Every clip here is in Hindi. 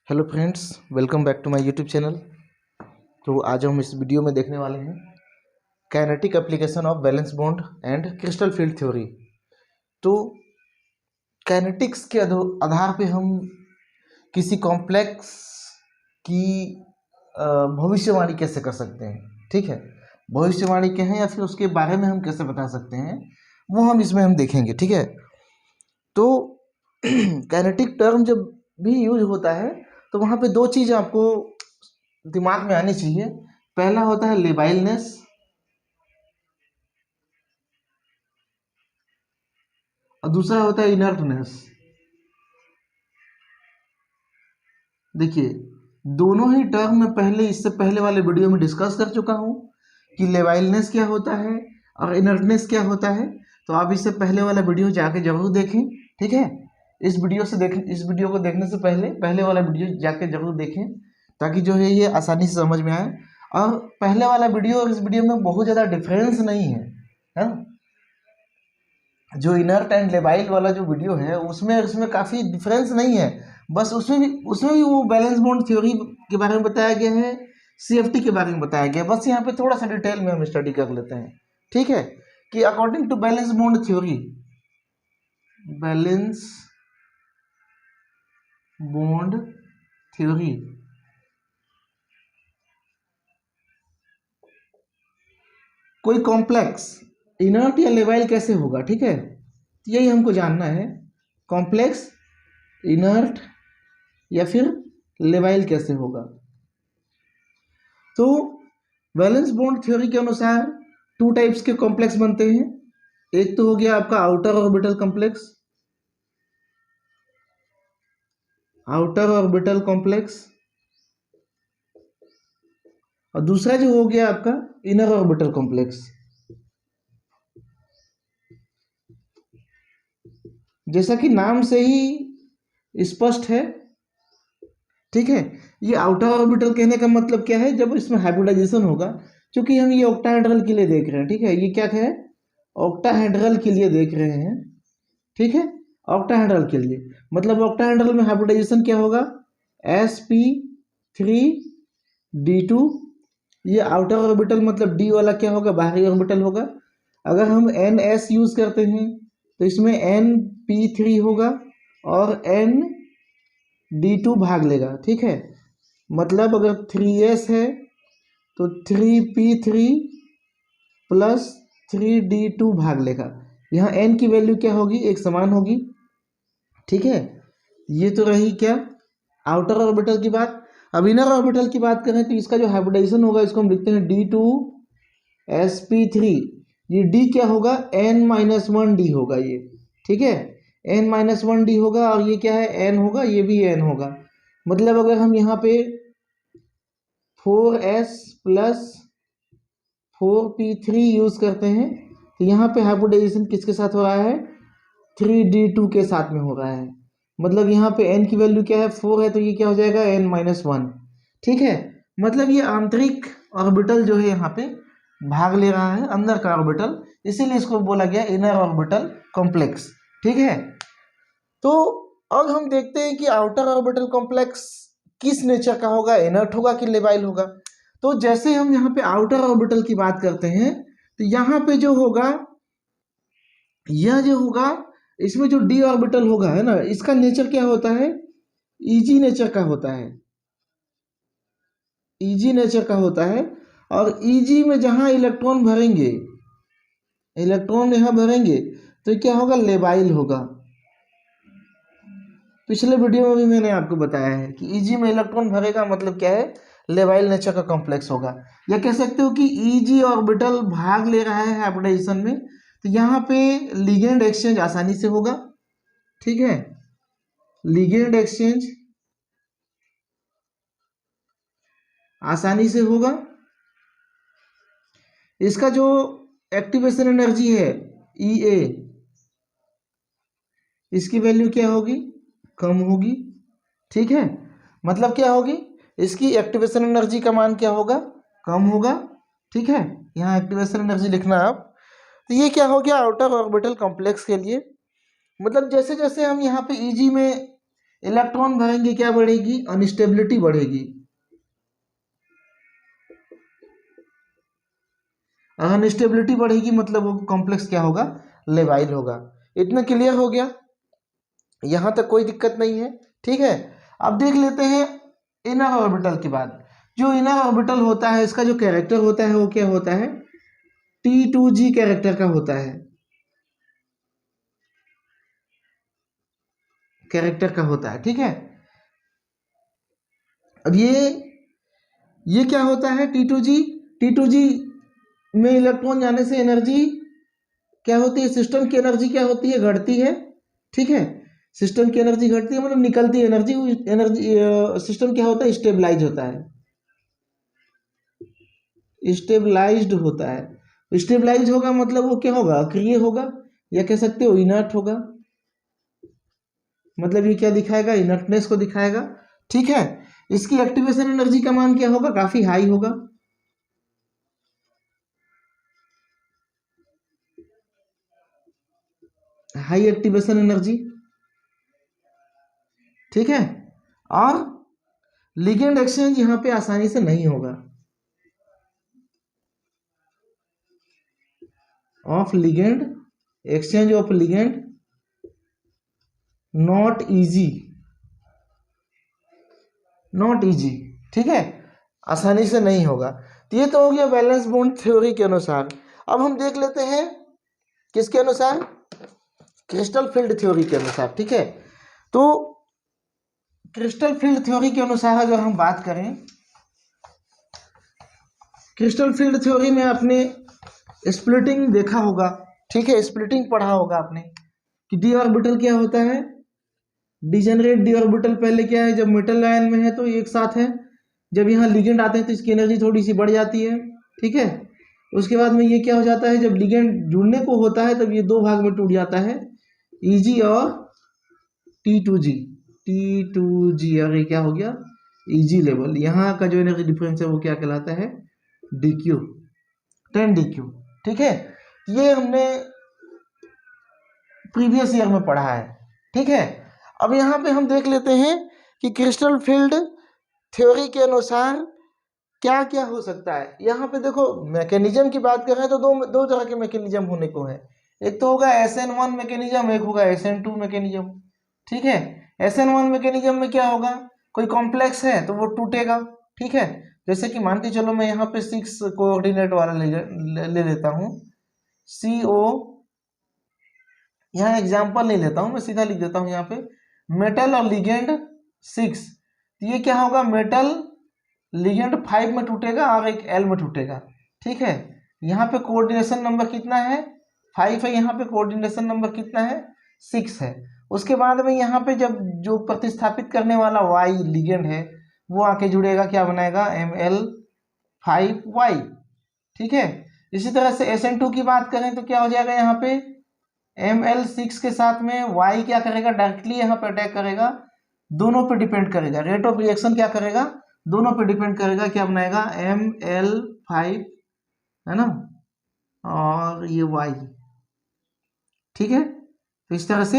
Hello friends, welcome back to my YouTube channel. तो आज हम इस वीडियो में देखने वाले हैं kinetic application of valence bond and crystal field theory. तो काइनेटिक्स के आधार पे हम किसी कॉम्प्लेक्स की भविष्यवाणी कैसे कर सकते हैं, ठीक है। भविष्यवाणी क्या है या फिर उसके बारे में हम कैसे बता सकते हैं, वो हम इसमें देखेंगे, ठीक है। तो काइनेटिक टर्म जब भी यूज होता है तो वहाँ पे दो चीज़ आपको दिमाग में आनी चाहिए। पहला होता है लेबाइलनेस और दूसरा होता है इनर्टनेस। देखिए, दोनों ही टर्म मैं इससे पहले वाले वीडियो में डिस्कस कर चुका हूँ कि लेबाइलनेस क्या होता है और इनर्टनेस क्या होता है। तो आप इससे पहले वाला वीडियो जाके जरूर देखें, ठीक है। इस वीडियो को देखने से पहले वाला वीडियो जाके जरूर देखें, ताकि जो है ये आसानी से समझ में आए। और पहले वाला वीडियो और इस वीडियो में बहुत ज़्यादा डिफरेंस नहीं है। जो इनर्ट एंड लेबाइल वाला जो वीडियो है उसमें काफ़ी डिफरेंस नहीं है। बस उसमें भी वो बैलेंस बॉन्ड थ्योरी के बारे में बताया गया है, सीएफटी के बारे में बताया गया है। बस यहाँ पे थोड़ा सा डिटेल में हम स्टडी कर लेते हैं, ठीक है। कि according to balance bond theory, balance bond theory कोई कॉम्प्लेक्स इनर्ट या लेबाइल कैसे होगा, ठीक है। यही हमको जानना है, कॉम्प्लेक्स इनर्ट या फिर लेबाइल कैसे होगा। तो वैलेंस बॉन्ड थ्योरी के अनुसार टू टाइप्स के कॉम्प्लेक्स बनते हैं। एक तो हो गया आपका आउटर ऑर्बिटल कॉम्प्लेक्स, और दूसरा जो हो गया आपका इनर ऑर्बिटल कॉम्प्लेक्स। जैसा कि नाम से ही स्पष्ट है, ठीक है। ये आउटर ऑर्बिटल कहने का मतलब क्या है, जब इसमें हाइब्रिडाइजेशन होगा। क्योंकि हम ये ऑक्टाहेड्रल के लिए देख रहे हैं, ठीक है। ये क्या है, ऑक्टाहेड्रल के लिए देख रहे हैं, ठीक है। ऑक्टाहेड्रल के लिए मतलब ऑक्टाहेड्रल में हाइब्रिडाइजेशन क्या होगा, sp3d2। ये आउटर ऑर्बिटल मतलब डी वाला क्या होगा, बाहरी ऑर्बिटल होगा। अगर हम ns यूज करते हैं तो इसमें np3 होगा और n d2 भाग लेगा, ठीक है। मतलब अगर 3s है तो 3p3 प्लस 3d2 भाग लेगा। यहाँ n की वैल्यू क्या होगी, एक समान होगी, ठीक है। ये तो रही क्या, आउटर ऑर्बिटल की बात। अब इनर ऑर्बिटल की बात करें तो इसका जो हाइब्रिडाइजेशन होगा इसको हम लिखते हैं d2sp3। ये d क्या होगा, n-1d होगा ये, ठीक है। n-1d होगा और ये क्या है, n होगा, ये भी n होगा। मतलब अगर हम यहाँ पे 4s प्लस 4p3 यूज करते हैं तो यहाँ पे हाइब्रिडाइजेशन किसके साथ हो रहा है, 3d2 के साथ में हो रहा है। मतलब यहाँ पे n की वैल्यू क्या है, 4 है, तो ये क्या हो जाएगा, n-1, ठीक है। मतलब ये आंतरिक ऑर्बिटल जो है यहाँ पे भाग ले रहा है, अंदर का ऑर्बिटल, इसीलिए इसको बोला गया इनर ऑर्बिटल कॉम्प्लेक्स, ठीक है। तो अब हम देखते हैं कि आउटर ऑर्बिटल कॉम्प्लेक्स किस नेचर का होगा, इनर्ट होगा कि लेबाइल होगा। तो जैसे हम यहाँ पे आउटर ऑर्बिटल की बात करते हैं तो यहाँ पे जो होगा, यह जो होगा, इसमें जो डी ऑर्बिटल होगा, है ना, इसका नेचर क्या होता है, ईजी नेचर का होता है, ईजी नेचर का होता है। और ईजी में जहां इलेक्ट्रॉन भरेंगे, इलेक्ट्रॉन यहां भरेंगे तो क्या होगा, लेबाइल होगा। पिछले वीडियो में भी मैंने आपको बताया है कि ईजी में इलेक्ट्रॉन भरेगा मतलब क्या है, लेबाइल नेचर का कॉम्प्लेक्स होगा। या कह सकते हो कि ईजी ऑर्बिटल भाग ले रहा है हाइब्रिडाइजेशन में, तो यहाँ पे लिगेंड एक्सचेंज आसानी से होगा, ठीक है। लिगेंड एक्सचेंज आसानी से होगा। इसका जो एक्टिवेशन एनर्जी है EA, इसकी वैल्यू क्या होगी, कम होगी, ठीक है। मतलब क्या होगी, इसकी एक्टिवेशन एनर्जी का मान क्या होगा, कम होगा, ठीक है। यहाँ एक्टिवेशन एनर्जी लिखना आप। तो ये क्या हो गया आउटर ऑर्बिटल कॉम्प्लेक्स के लिए। मतलब जैसे जैसे हम यहाँ पे ईजी में इलेक्ट्रॉन भरेंगे क्या बढ़ेगी, अनस्टेबिलिटी बढ़ेगी। अगर अनस्टेबिलिटी बढ़ेगी मतलब वो कॉम्प्लेक्स क्या होगा, लेवाइल होगा। इतना क्लियर हो गया, यहां तक कोई दिक्कत नहीं है। ठीक है, अब देख लेते हैं इनर ऑर्बिटल के बाद। जो इनर ऑर्बिटल होता है इसका जो कैरेक्टर होता है वो क्या होता है, T2G कैरेक्टर का होता है, कैरेक्टर का होता है। ठीक है, अब ये क्या होता है T2G। T2G में इलेक्ट्रॉन जाने से एनर्जी क्या होती है, सिस्टम की एनर्जी क्या होती है, घटती है। ठीक है, सिस्टम की एनर्जी घटती है मतलब निकलती है एनर्जी। एनर्जी सिस्टम क्या होता है, स्टेबलाइज होता है, स्टेबलाइज्ड होता है। स्टेबलाइज होगा मतलब वो क्या होगा, अक्रिय होगा, या कह सकते हो इनर्ट होगा। मतलब ये क्या दिखाएगा, इनर्टनेस को दिखाएगा। ठीक है, इसकी एक्टिवेशन एनर्जी का मान क्या होगा, काफी हाई होगा। High activation energy. ठीक है, और लिगेंड एक्सचेंज यहां पे आसानी से नहीं होगा, of ligand, exchange of ligand not easy, not easy. ठीक है, आसानी से नहीं होगा। तो ये तो हो गया वैलेंस बॉन्ड थ्योरी के अनुसार। अब हम देख लेते हैं किसके अनुसार, क्रिस्टल फील्ड थ्योरी के अनुसार। ठीक है, तो क्रिस्टल फील्ड थ्योरी के अनुसार अगर हम बात करें, क्रिस्टल फील्ड थ्योरी में आपने स्प्लिटिंग देखा होगा। ठीक है, स्प्लिटिंग पढ़ा होगा आपने कि डी ऑर्बिटल क्या होता है, डिजेनरेट डी ऑर्बिटल पहले क्या है, जब मेटल आयन में है तो एक साथ है, जब यहाँ लिगेंड आते हैं तो इसकी एनर्जी थोड़ी सी बढ़ जाती है। ठीक है, उसके बाद में ये क्या हो जाता है, जब लिगेंड जुड़ने को होता है तब ये दो भाग में टूट जाता है, Eg और T2G। T2G और ये क्या हो गया, Eg लेवल। यहाँ का जो एनर्जी डिफरेंस है वो क्या कहलाता है, DQ, 10 DQ। ठीक है, ये हमने प्रीवियस ईयर में पढ़ा है। ठीक है, अब यहाँ पे हम देख लेते हैं कि क्रिस्टल फील्ड थ्योरी के अनुसार क्या क्या हो सकता है। यहाँ पे देखो मैकेनिज्म की बात कर रहे हैं तो दो तरह के मैकेनिज्म होने को है। एक तो होगा SN1 मैकेनिज्म, एक होगा SN2 मैकेनिज्म। ठीक है, SN1 मैकेनिज्म में क्या होगा, कोई कॉम्प्लेक्स है तो वो टूटेगा। ठीक है, जैसे कि मान के चलो मैं यहाँ पे 6 कोऑर्डिनेट वाला ले लेता हूँ, CO, यहाँ एग्जाम्पल नहीं लेता हूँ, मैं सीधा लिख देता हूँ यहाँ पे मेटल और लिगेंड 6। तो ये क्या होगा, मेटल लिगेंड 5 में टूटेगा और एक L में टूटेगा। ठीक है, यहाँ पे कोऑर्डिनेशन नंबर कितना है, 5 है, यहाँ पे कोऑर्डिनेशन नंबर कितना है, 6 है। उसके बाद में यहाँ पे जब जो प्रतिस्थापित करने वाला Y लिगेंड है वो आके जुड़ेगा, क्या बनाएगा, Ml5Y। ठीक है, इसी तरह से SN2 की बात करें तो क्या हो जाएगा, यहाँ पे Ml6 के साथ में Y क्या करेगा, डायरेक्टली यहाँ पे अटैक करेगा, दोनों पे डिपेंड करेगा, रेट ऑफ रिएक्शन क्या करेगा, दोनों पे डिपेंड करेगा, क्या बनाएगा, Ml5, है ना, और ये Y। ठीक है, तो इस तरह से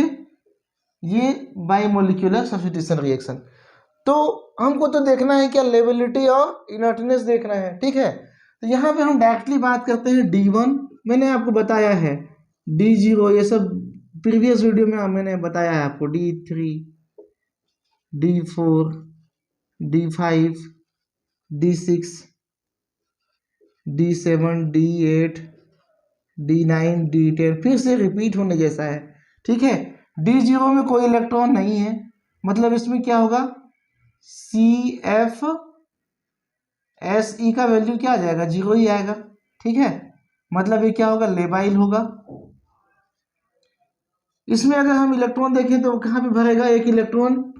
ये बाइमोलिक्यूलर सब्स्टिट्यूशन रिएक्शन। तो हमको तो देखना है क्या, लेबिलिटी और इनर्टनेस देखना है। ठीक है, तो यहाँ पे हम डायरेक्टली बात करते हैं D1। मैंने आपको बताया है D0, ये सब प्रीवियस वीडियो में मैंने बताया है आपको, D3, D4, D5, D6, D7, D8, D9, D10, फिर से रिपीट होने जैसा है। ठीक है, D0 में कोई इलेक्ट्रॉन नहीं है, मतलब इसमें क्या होगा, CFSE का वैल्यू क्या आ जाएगा, 0 ही आएगा। ठीक है, मतलब ये क्या होगा, लेबाइल होगा। इसमें अगर हम इलेक्ट्रॉन देखें तो कहाँ पे भरेगा, एक इलेक्ट्रॉन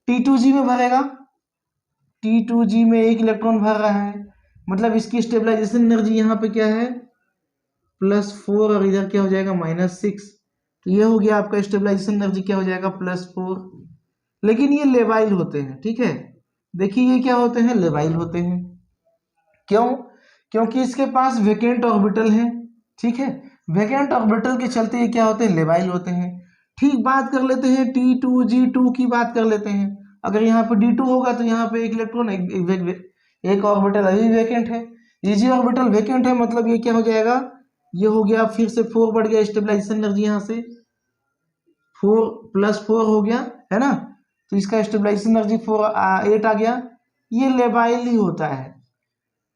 T2G में भरेगा, T2G में एक इलेक्ट्रॉन भर रहा है, मतलब इसकी स्टेबलाइजेशन एनर्जी यहाँ पे क्या है, +4, और इधर क्या हो जाएगा, -6। तो ये हो गया आपका स्टेबलाइजेशन एनर्जी, क्या हो जाएगा, +4। लेकिन ये लेबाइल होते हैं। ठीक है, देखिए ये क्या होते हैं, लेबाइल होते हैं। क्यों, क्योंकि इसके पास वेकेंट ऑर्बिटल है। ठीक है, वेकेंट ऑर्बिटल के चलते ये क्या होते हैं, लेबाइल होते हैं। ठीक, बात कर लेते हैं T2G2 की बात कर लेते हैं। अगर यहाँ पे D2 होगा तो यहाँ पे एक इलेक्ट्रॉन एक ऑर्बिटल अभी वैकेंट है। Eg ऑर्बिटल वैकेंट है, मतलब ये क्या हो जाएगा, ये हो गया फिर से 4 बढ़ गया स्टेबलाइजेशन एनर्जी, यहाँ से 4 + 4 हो गया है ना, तो इसका स्टेबलाइजेशन एनर्जी 8 आ गया। ये लेबाइल ही होता है,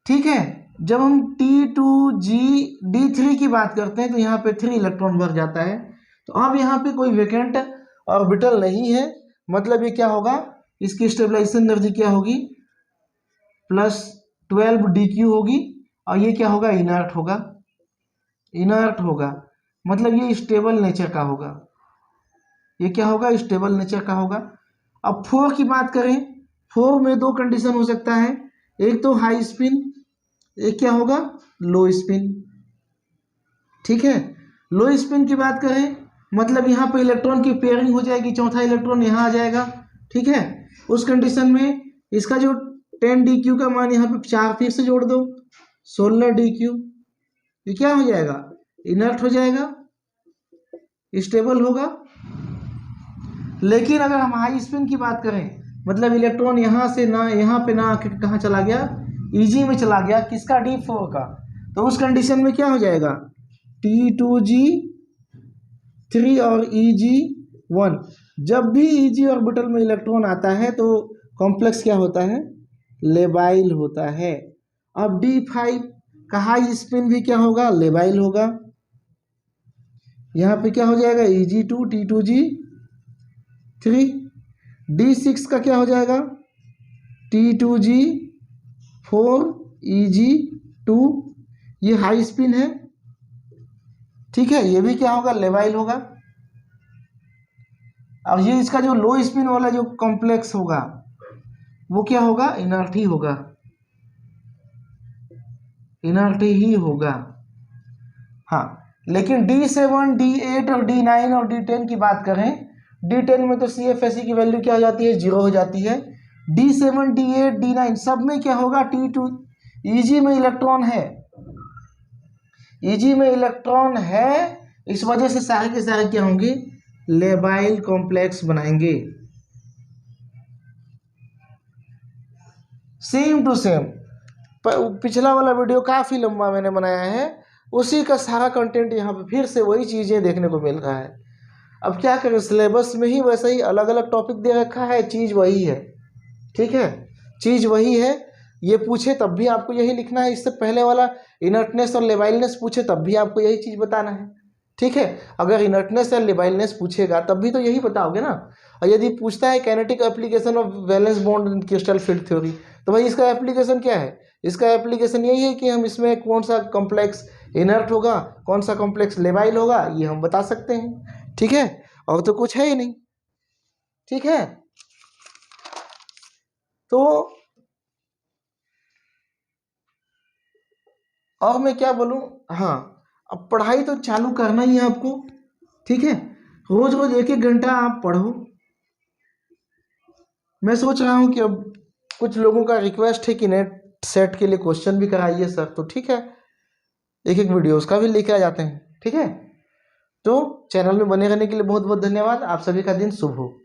ठीक है। जब हम T2G D3 की बात करते हैं तो यहाँ पे 3 इलेक्ट्रॉन भर जाता है। तो अब यहाँ पे कोई वैकेंट ऑर्बिटल नहीं है, मतलब ये क्या होगा, इसकी स्टेबलाइजेशन एनर्जी क्या होगी, +12 DQ होगी, और ये क्या होगा, इनर्ट होगा। इनर्ट होगा मतलब ये स्टेबल नेचर का होगा, ये क्या होगा, स्टेबल नेचर का होगा। अब 4 की बात करें, 4 में 2 कंडीशन हो सकता है, एक तो हाई स्पिन, एक क्या होगा, लो स्पिन, ठीक है। लो स्पिन की बात करें मतलब यहाँ पे इलेक्ट्रॉन की पेयरिंग हो जाएगी, चौथा इलेक्ट्रॉन यहाँ आ जाएगा, ठीक है। उस कंडीशन में इसका जो 10 DQ का मान यहाँ पे 4 फिर से जोड़ दो, 16 DQ, ये क्या हो जाएगा, इनर्ट हो जाएगा, स्टेबल होगा। लेकिन अगर हम हाई स्पिन की बात करें, मतलब इलेक्ट्रॉन यहाँ से ना यहाँ पे ना कहाँ चला गया, Eg में चला गया, किसका, D4 का, तो उस कंडीशन में क्या हो जाएगा, T2G3 और Eg1। जब भी Eg ऑर्बिटल में इलेक्ट्रॉन आता है तो कॉम्प्लेक्स क्या होता है, लेबाइल होता है। अब D5 का हाई स्पिन भी क्या होगा, लेबाइल होगा। यहाँ पे क्या हो जाएगा, Eg2 T2G3। D6 का क्या हो जाएगा, T2G4 Eg2, ये हाई स्पिन है, ठीक है, ये भी क्या होगा, लेबाइल होगा। और ये इसका जो लो स्पिन वाला जो कॉम्प्लेक्स होगा वो क्या होगा, इनर्ट ही होगा, इनर्ट ही होगा। हाँ, लेकिन D7 D8 और D9 और D10 की बात करें, D10 में तो CFSE की वैल्यू क्या हो जाती है, 0 हो जाती है। D7 D8 D9 सब में क्या होगा, T2 Eg में इलेक्ट्रॉन है, Eg में इलेक्ट्रॉन है, इस वजह से सारे के सारे क्या होंगे, लेबाइल कॉम्प्लेक्स बनाएंगे। सेम टू सेम पिछला वाला वीडियो काफ़ी लंबा मैंने बनाया है, उसी का सारा कंटेंट यहाँ पे फिर से वही चीज़ें देखने को मिल रहा है। अब क्या करें, सिलेबस में ही वैसे ही अलग अलग टॉपिक दे रखा है, चीज़ वही है, ठीक है, चीज़ वही है। ये पूछे तब भी आपको यही लिखना है, इससे पहले वाला इनर्टनेस और लेबाइलनेस पूछे तब भी आपको यही चीज़ बताना है, ठीक है। अगर इनर्टनेस या लेबाइलनेस पूछेगा तब भी तो यही बताओगे ना। और यदि पूछता है kinetic application of valence bond in crystal field theory, तो भाई इसका एप्लीकेशन क्या है, इसका एप्लीकेशन यही है कि हम इसमें कौन सा कॉम्प्लेक्स इनर्ट होगा, कौन सा कॉम्प्लेक्स लेबाइल होगा, ये हम बता सकते हैं, ठीक है, और तो कुछ है ही नहीं, ठीक है। तो और मैं क्या बोलूँ, हाँ, अब पढ़ाई तो चालू करना ही है आपको, ठीक है, रोज रोज 1-1 घंटा आप पढ़ो। मैं सोच रहा हूँ कि अब कुछ लोगों का रिक्वेस्ट है कि नेट सेट के लिए क्वेश्चन भी कराइए सर, तो ठीक है, एक वीडियो उसका भी लेके आ जाते हैं, ठीक है। तो चैनल में बने रहने के लिए बहुत बहुत धन्यवाद। आप सभी का दिन शुभ हो।